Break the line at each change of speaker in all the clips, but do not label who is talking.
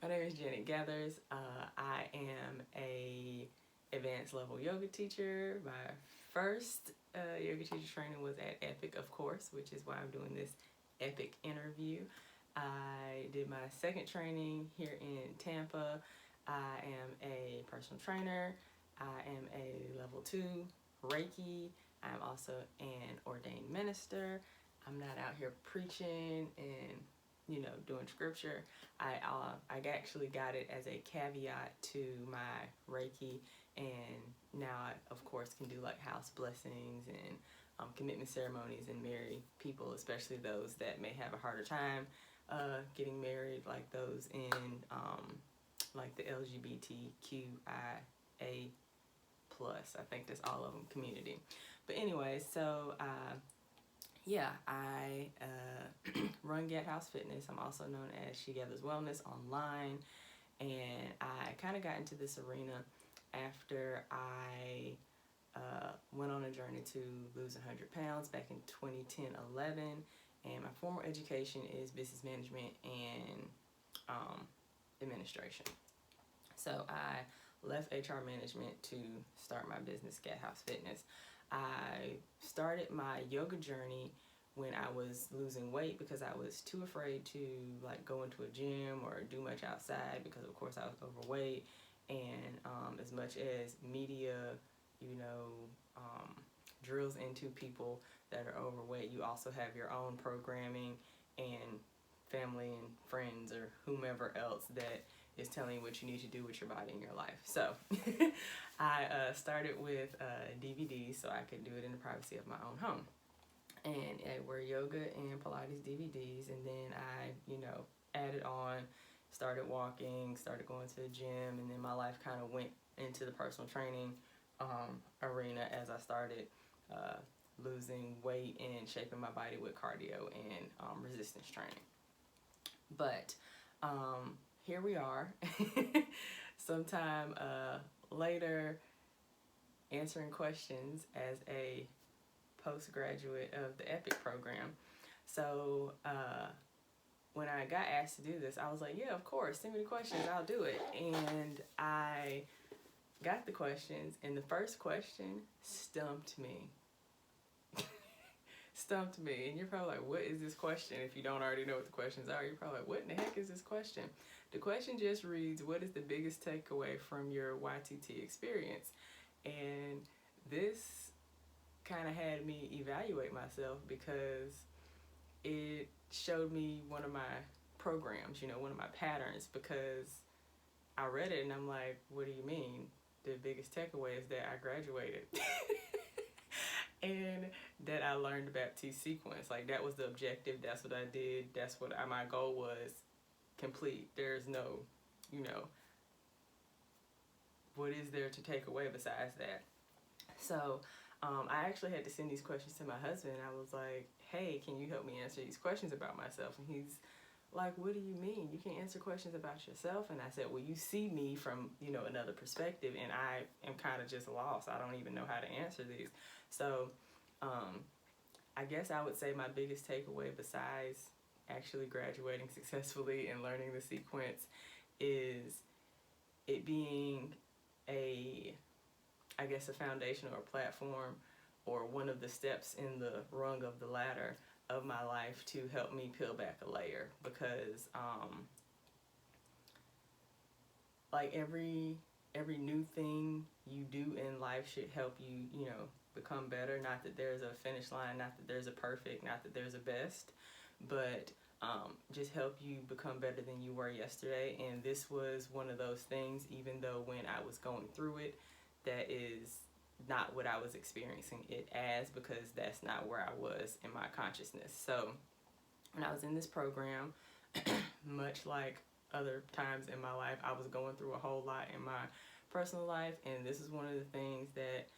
My name is Janet Gathers. I am a advanced level yoga teacher. My first yoga teacher training was at Epic, of course, which is why I'm doing this Epic interview. I did my second training here in Tampa. I am a personal trainer. I am a level 2 Reiki. I'm also an ordained minister. I'm not out here preaching and doing scripture. I actually got it as a caveat to my Reiki, and now I of course can do like house blessings and commitment ceremonies and marry people, especially those that may have a harder time getting married, like those in like the LGBTQIA plus. I think that's all of them community. But anyway, so yeah, I run Get House Fitness. I'm also known as She Gathers Wellness online, and I kind of got into this arena after I went on a journey to lose 100 pounds back in 2010-11, and my formal education is business management and administration. So I left HR management to start my business, Get House Fitness. I started my yoga journey when I was losing weight because I was too afraid to like go into a gym or do much outside because of course I was overweight, and as much as media drills into people that are overweight, you also have your own programming and family and friends or whomever else that is telling you what you need to do with your body and your life. So I started with DVDs so I could do it in the privacy of my own home. And I wear yoga and Pilates DVDs, and then I added on, started walking, started going to the gym, and then my life kind of went into the personal training arena as I started losing weight and shaping my body with cardio and resistance training. But here we are, sometime later, answering questions as a postgraduate of the Epic program. So when I got asked to do this, I was like, yeah, of course, send me the questions, I'll do it. And I got the questions, and the first question stumped me. Stumped me. And you're probably like, what is this question? If you don't already know what the questions are, you're probably like, what in the heck is this question? The question just reads, what is the biggest takeaway from your YTT experience? And this kind of had me evaluate myself because it showed me one of my programs, one of my patterns, because I read it and I'm like, what do you mean? The biggest takeaway is that I graduated and that I learned the Baptiste sequence. Like, that was the objective. That's what I did. That's what my goal was. Complete. There's no, what is there to take away besides that? So I actually had to send these questions to my husband. I was like, hey, can you help me answer these questions about myself? And he's like, what do you mean? You can answer questions about yourself? And I said, well, you see me from, another perspective, and I am kind of just lost. I don't even know how to answer these. So I guess I would say my biggest takeaway, besides actually graduating successfully and learning the sequence, is it being a foundation or a platform or one of the steps in the rung of the ladder of my life to help me peel back a layer, because like every new thing you do in life should help you, become better. Not that there's a finish line, not that there's a perfect, not that there's a best, but just help you become better than you were yesterday. And this was one of those things, even though when I was going through it, that is not what I was experiencing it as, because that's not where I was in my consciousness. So when I was in this program, much like other times in my life, I was going through a whole lot in my personal life, and this is one of the things that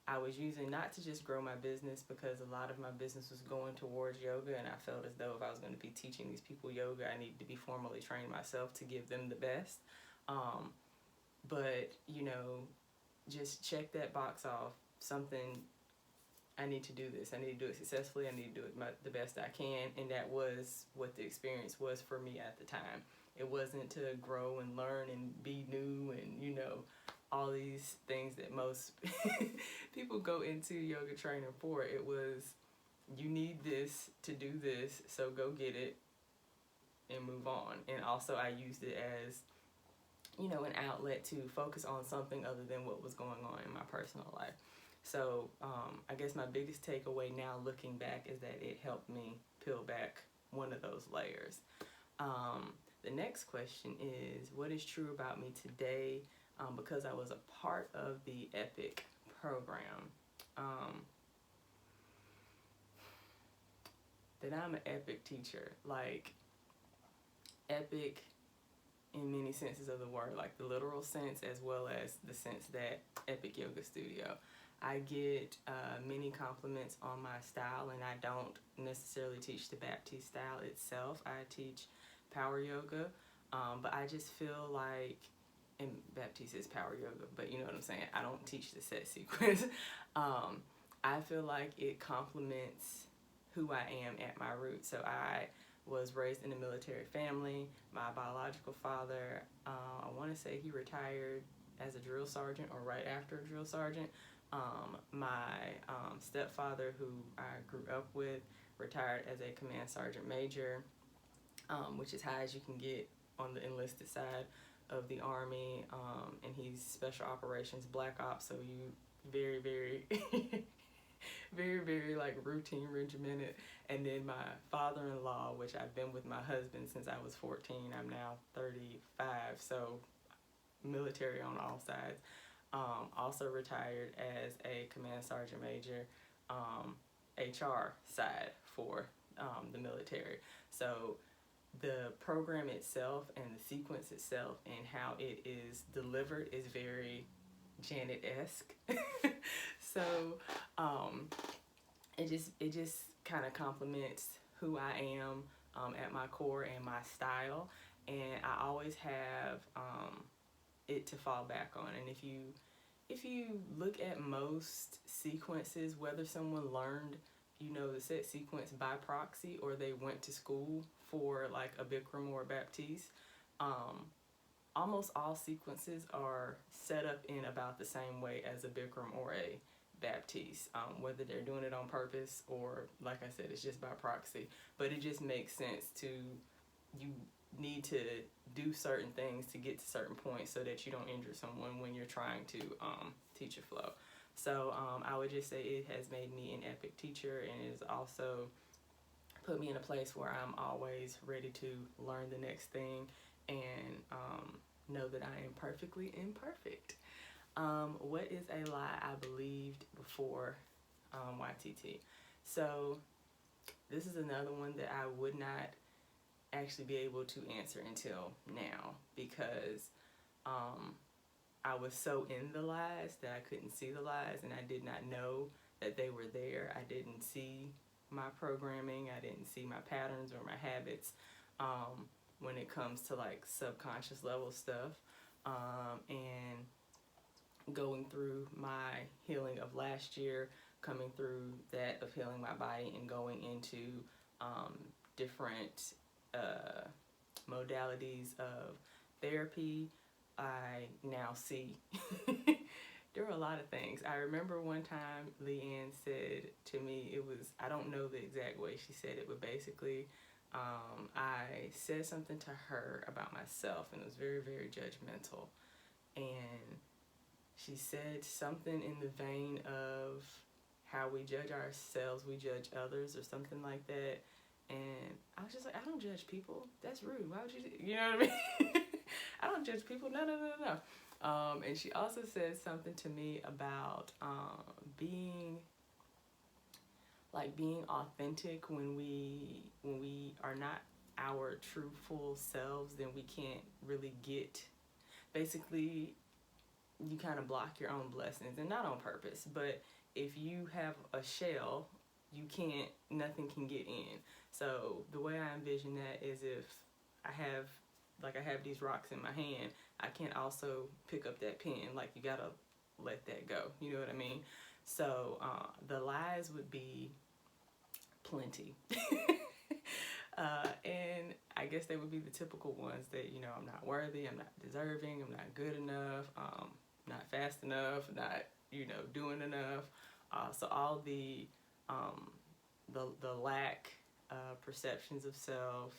I was using not to just grow my business, because a lot of my business was going towards yoga, and I felt as though if I was going to be teaching these people yoga, I needed to be formally trained myself to give them the best. But just check that box off. Something, I need to do this. I need to do it successfully. I need to do it the best I can. And that was what the experience was for me at the time. It wasn't to grow and learn and be new and, you know, all these things that most people go into yoga training for. It was, you need this to do this, so go get it and move on. And also I used it as, you know, an outlet to focus on something other than what was going on in my personal life. So I guess my biggest takeaway now looking back is that it helped me peel back one of those layers. The next question is, what is true about me today because I was a part of the Epic program? That I'm an epic teacher. Like, epic in many senses of the word, like the literal sense as well as the sense that Epic Yoga Studio. I get many compliments on my style, and I don't necessarily teach the Baptiste style itself. I teach power yoga, but I just feel like, and Baptiste is power yoga, but you know what I'm saying, I don't teach the set sequence. I feel like it complements who I am at my roots. So I was raised in a military family. My biological father, I want to say he retired as a drill sergeant or right after a drill sergeant. My stepfather, who I grew up with, retired as a command sergeant major, which is high as you can get on the enlisted side of the Army, and he's special operations black ops, so you very, very very, very like routine regimented. And then my father-in-law, which I've been with my husband since I was 14, I'm now 35, so military on all sides, also retired as a command sergeant major, HR side for the military. So the program itself and the sequence itself and how it is delivered is very Janet-esque. So it just kind of complements who I am at my core and my style, and I always have it to fall back on. And if you look at most sequences, whether someone learned, you know, the set sequence by proxy or they went to school for like a Bikram or a Baptiste, almost all sequences are set up in about the same way as a Bikram or a Baptiste, whether they're doing it on purpose or, like I said, it's just by proxy. But it just makes sense to, you need to do certain things to get to certain points so that you don't injure someone when you're trying to teach a flow. So I would just say it has made me an epic teacher, and it has also put me in a place where I'm always ready to learn the next thing and know that I am perfectly imperfect. What is a lie I believed before YTT? So this is another one that I would not actually be able to answer until now, because I was so in the lies that I couldn't see the lies, and I did not know that they were there. I didn't see my programming, I didn't see my patterns or my habits when it comes to like subconscious level stuff, and going through my healing of last year, coming through that of healing my body and going into different modalities of therapy, I now see there were a lot of things. I remember one time Leanne said to me, it was, I don't know the exact way she said it, but basically I said something to her about myself, and it was very, very judgmental. And she said something in the vein of how we judge ourselves, we judge others, or something like that. And I was just like, I don't judge people. That's rude. Why would you? You know what I mean? I don't judge people. No. And she also said something to me about being authentic. When we are not our true full selves, then we can't really get. Basically, you kind of block your own blessings, and not on purpose. But if you have a shell, nothing can get in. So the way I envision that is, if I have these rocks in my hand, I can't also pick up that pen. Like, you gotta let that go. You know what I mean? So the lies would be plenty. And I guess they would be the typical ones that, you know, I'm not worthy, I'm not deserving, I'm not good enough, not fast enough, not, you know, doing enough. So all the lack, perceptions of self,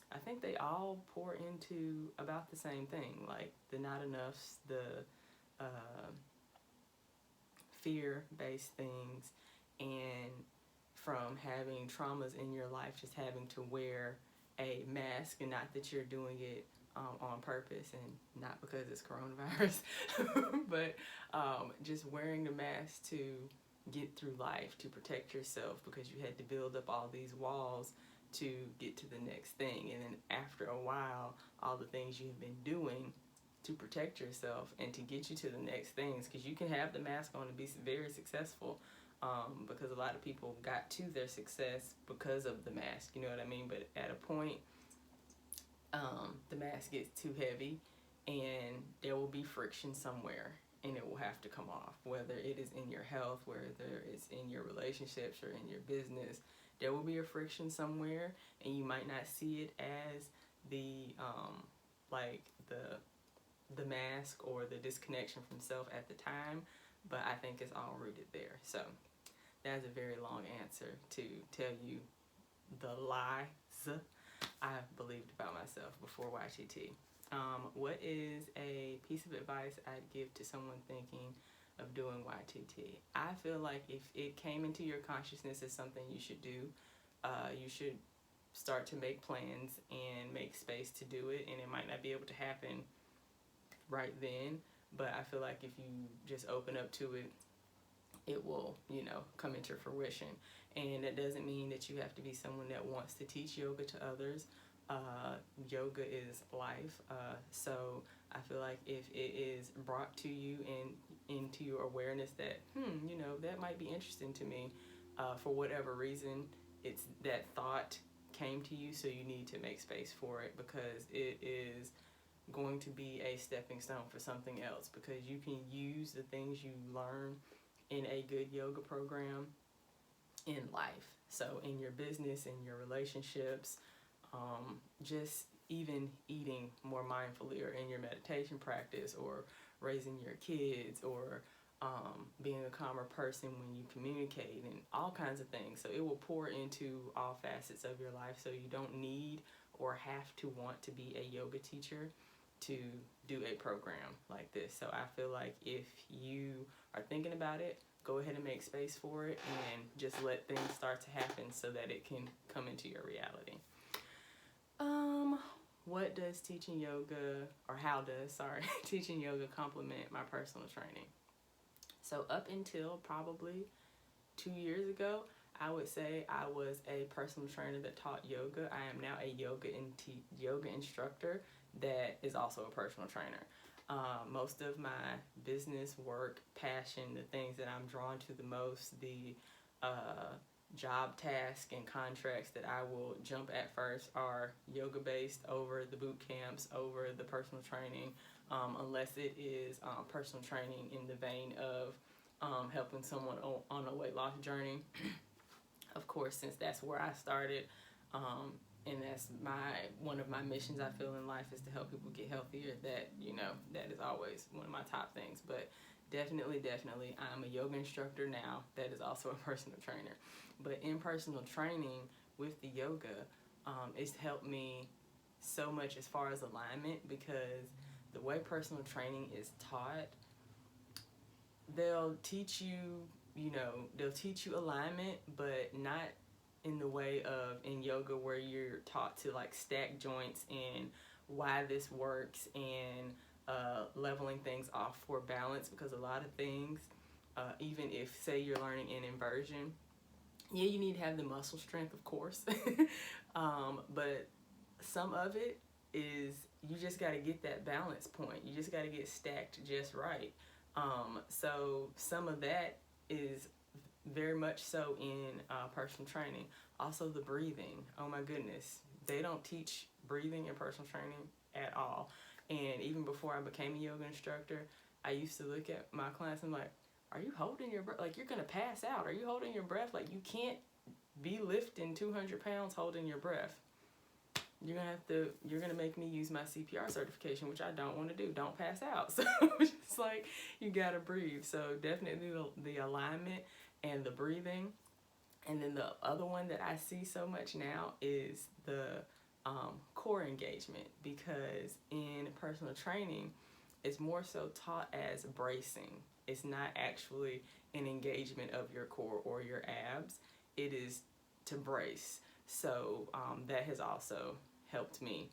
I think they all pour into about the same thing, like the not enoughs, the fear-based things, and from having traumas in your life, just having to wear a mask, and not that you're doing it on purpose and not because it's coronavirus, but just wearing the mask to get through life, to protect yourself, because you had to build up all these walls to get to the next thing. And then after a while, all the things you've been doing to protect yourself and to get you to the next things, because you can have the mask on and be very successful, because a lot of people got to their success because of the mask, you know what I mean? But at a point, the mask gets too heavy and there will be friction somewhere, and it will have to come off, whether it is in your health, whether it's in your relationships or in your business. There will be a friction somewhere, and you might not see it as the like the mask or the disconnection from self at the time, but I think it's all rooted there. So that's a very long answer to tell you the lies I believed about myself before YTT. What is a piece of advice I'd give to someone thinking of doing YTT? I feel like if it came into your consciousness as something you should do, you should start to make plans and make space to do it. And it might not be able to happen right then, but I feel like if you just open up to it, it will, you know, come into fruition. And that doesn't mean that you have to be someone that wants to teach yoga to others. Yoga is life. So I feel like if it is brought to you and into your awareness that, you know, that might be interesting to me, for whatever reason, it's that thought came to you, so you need to make space for it, because it is going to be a stepping stone for something else, because you can use the things you learn in a good yoga program in life. So in your business, in your relationships, just even eating more mindfully, or in your meditation practice, or raising your kids, or being a calmer person when you communicate, and all kinds of things. So it will pour into all facets of your life, so you don't need or have to want to be a yoga teacher to do a program like this. So I feel like if you are thinking about it, go ahead and make space for it, and just let things start to happen so that it can come into your reality. What does teaching yoga, or how does, teaching yoga complement my personal training? So up until probably 2 years ago, I would say I was a personal trainer that taught yoga. I am now a yoga instructor that is also a personal trainer. Most of my business work, passion, the things that I'm drawn to the most, the job tasks and contracts that I will jump at first are yoga based over the boot camps, over the personal training, unless it is personal training in the vein of helping someone on a weight loss journey. Of course, since that's where I started, and that's one of my missions I feel in life, is to help people get healthier. That, you know, that is always one of my top things. But definitely, I'm a yoga instructor now that is also a personal trainer. But in personal training with the yoga, it's helped me so much as far as alignment, because the way personal training is taught, they'll teach you, they'll teach you alignment, but not in the way of in yoga where you're taught to like stack joints and why this works, and leveling things off for balance. Because a lot of things, even if say you're learning an inversion, yeah, you need to have the muscle strength, of course, but some of it is you just got to get that balance point. You just got to get stacked just right. So some of that is very much so in personal training. Also the breathing. Oh my goodness. They don't teach breathing in personal training at all. And even before I became a yoga instructor, I used to look at my clients and like, are you holding your breath? Like, you're going to pass out. Are you holding your breath? Like, you can't be lifting 200 pounds holding your breath. You're gonna make me use my CPR certification, which I don't want to do. Don't pass out. So it's like, you gotta breathe. So definitely the alignment and the breathing. And then the other one that I see so much now is the core engagement, because in personal training, it's more so taught as bracing. It's not actually an engagement of your core or your abs. It is to brace. So that has also helped me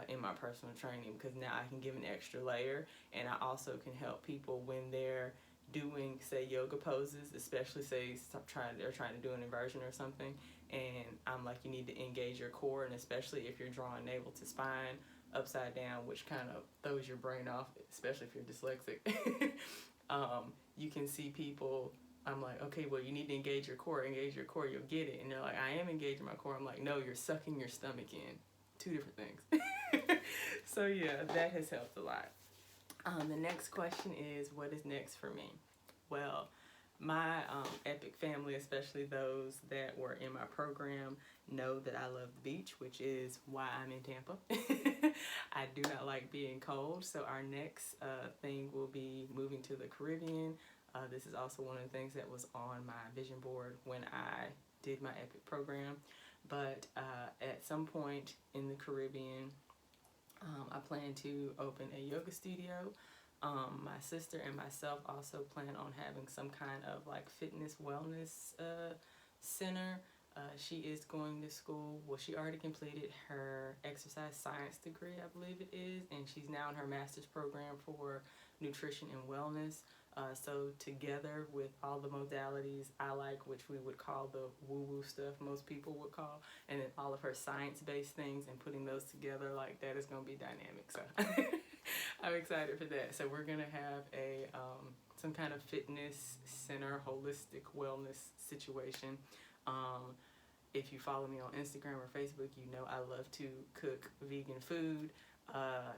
in my personal training, because now I can give an extra layer, and I also can help people when they're doing, say, yoga poses, especially say they're trying to do an inversion or something, and I'm like, you need to engage your core, and especially if you're drawing navel to spine upside down, which kind of throws your brain off, especially if you're dyslexic. You can see people, I'm like, okay, well, you need to engage your core, you'll get it. And they're like, I am engaging my core. I'm like, no, you're sucking your stomach in. Two different things. So yeah, that has helped a lot. The next question is, what is next for me? Well, my Epic family, especially those that were in my program, know that I love the beach, which is why I'm in Tampa. I do not like being cold, so our next thing will be moving to the Caribbean. This is also one of the things that was on my vision board when I did my Epic program. But at some point in the Caribbean, I plan to open a yoga studio. My sister and myself also plan on having some kind of like fitness wellness center. She is going to school. Well, she already completed her exercise science degree, I believe it is, and she's now in her master's program for nutrition and wellness. So together with all the modalities I like, which we would call the woo-woo stuff most people would call, and then all of her science-based things, and putting those together like that is going to be dynamic. So I'm excited for that. So we're going to have a some kind of fitness center, holistic wellness situation. If you follow me on Instagram or Facebook, you know I love to cook vegan food.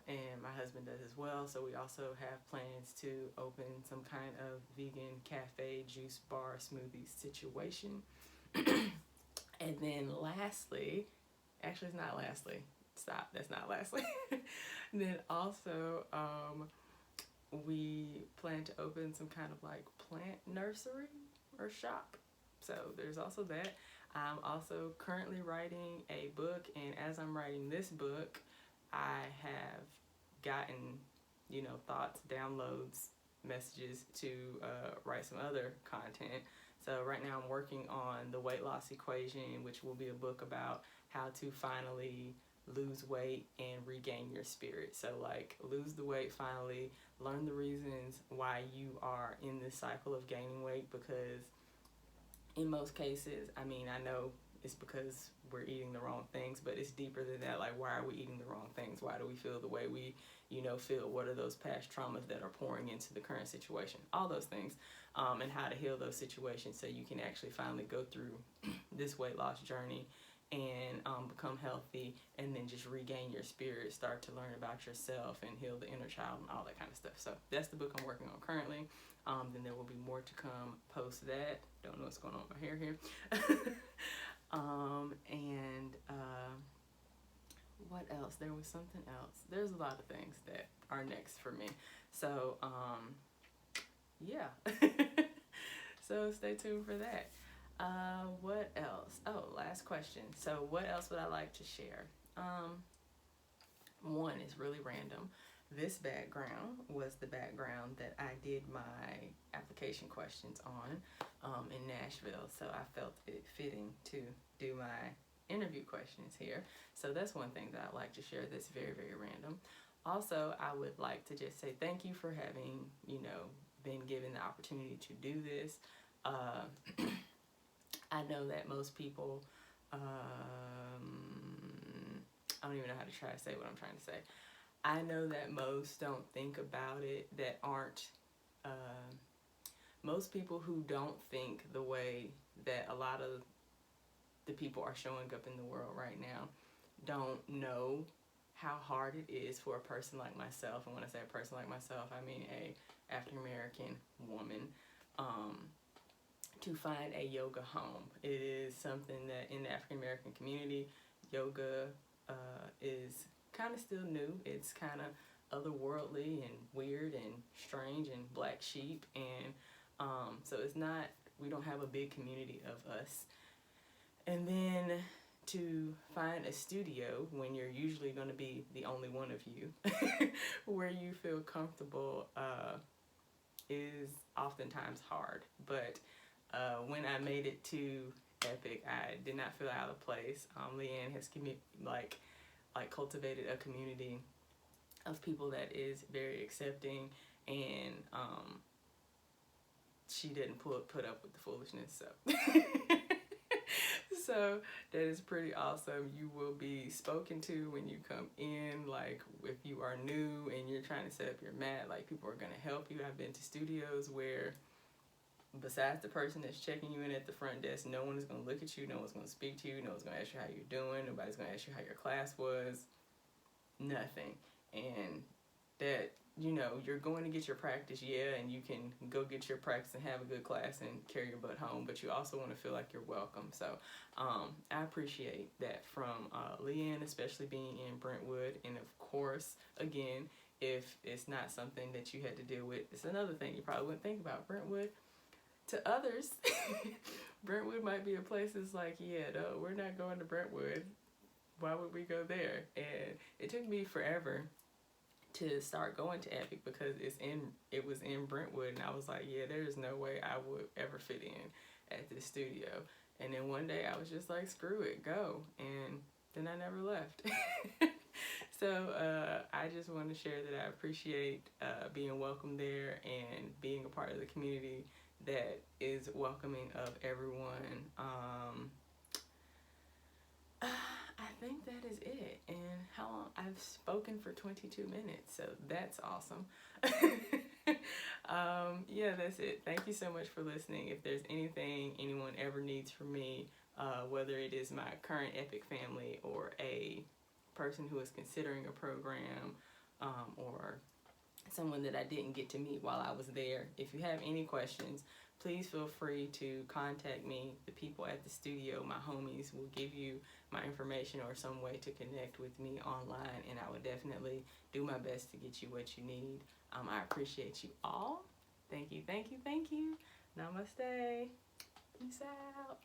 And my husband does as well. So we also have plans to open some kind of vegan cafe, juice bar, smoothie situation. And then lastly, actually it's not lastly, stop, that's not lastly. Then also we plan to open some kind of like plant nursery or shop. So there's also that. I'm also currently writing a book, and as I'm writing this book, I have gotten, thoughts, downloads, messages to write some other content. So right now I'm working on the weight loss equation, which will be a book about how to finally lose weight and regain your spirit. So like, lose the weight finally, learn the reasons why you are in this cycle of gaining weight, because in most cases, I know it's because we're eating the wrong things, but it's deeper than that. Like, why are we eating the wrong things? Why do we feel the way we, feel? What are those past traumas that are pouring into the current situation? All those things, and how to heal those situations so you can actually finally go through this weight loss journey and become healthy, and then just regain your spirit, start to learn about yourself and heal the inner child and all that kind of stuff. So that's the book I'm working on currently. Then there will be more to come post that. Don't know what's going on with my hair here. What else? There was something else. There's a lot of things that are next for me. So, yeah. So stay tuned for that. What else? Oh, last question. So what else would I like to share? One is really random. This background was the background that I did my application questions on in Nashville. So I felt it fitting to do my interview questions here. So that's one thing that I'd like to share that's very, very random. Also, I would like to just say thank you for having, been given the opportunity to do this. I know that most people, I don't even know how to try to say what I'm trying to say. I know that most don't think about it, that aren't, most people who don't think the way that a lot of the people are showing up in the world right now don't know how hard it is for a person like myself. And when I say a person like myself, I mean a African American woman, to find a yoga home. It is something that in the African American community, yoga is kind of still new. It's kind of otherworldly and weird and strange and black sheep, and so it's not, we don't have a big community of us. And then to find a studio when you're usually going to be the only one of you where you feel comfortable is oftentimes hard. But when I made it to Epic, I did not feel out of place. Leanne has cultivated a community of people that is very accepting, and she didn't put up with the foolishness, so so that is pretty awesome. You will be spoken to when you come in. Like, if you are new and you're trying to set up your mat, like, people are going to help you. I've been to studios where besides the person that's checking you in at the front desk, no one is going to look at you, no one's going to speak to you, no one's going to ask you how you're doing, nobody's going to ask you how your class was, nothing. And that, you know, you're going to get your practice, yeah, and you can go get your practice and have a good class and carry your butt home, but you also want to feel like you're welcome. So I appreciate that from Leanne, especially being in Brentwood. And of course, again, if it's not something that you had to deal with, it's another thing you probably wouldn't think about. Brentwood, to others, Brentwood might be a place that's like, yeah, no, we're not going to Brentwood. Why would we go there? And it took me forever to start going to Epic because it was in Brentwood, and I was like, yeah, there's no way I would ever fit in at this studio. And then one day I was just like, screw it, go. And then I never left. So I just want to share that I appreciate being welcome there and being a part of the community that is welcoming of everyone. I think that is it. And how long? I've spoken for 22 minutes, so that's awesome. Yeah, that's it. Thank you so much for listening. If there's anything anyone ever needs from me, whether it is my current Epic family or a person who is considering a program, or someone that I didn't get to meet while I was there, if you have any questions, please feel free to contact me. The people at the studio, my homies, will give you my information or some way to connect with me online, and I will definitely do my best to get you what you need. I appreciate you all. Thank you, thank you, thank you. Namaste. Peace out.